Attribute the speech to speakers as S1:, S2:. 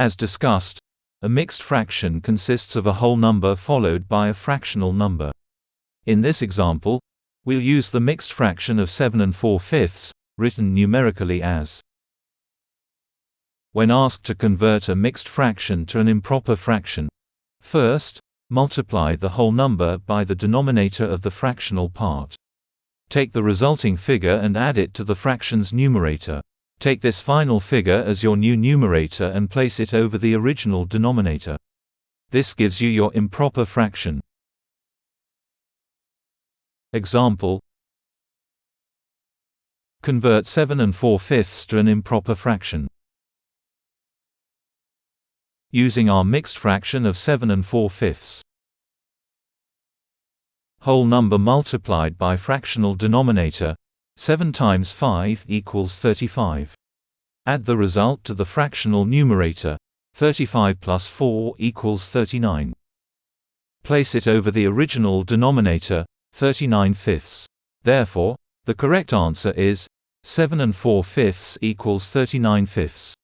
S1: As discussed, a mixed fraction consists of a whole number followed by a fractional number. In this example, we'll use the mixed fraction of 7 4/5, written numerically as. When asked to convert a mixed fraction to an improper fraction, first, multiply the whole number by the denominator of the fractional part. Take the resulting figure and add it to the fraction's numerator. Take this final figure as your new numerator and place it over the original denominator. This gives you your improper fraction. Example: convert 7 4/5 to an improper fraction. Using our mixed fraction of 7 4/5. Whole number multiplied by fractional denominator. 7 times 5 equals 35. Add the result to the fractional numerator. 35 plus 4 equals 39. Place it over the original denominator, 39/5. Therefore, the correct answer is 7 4/5 equals 39/5.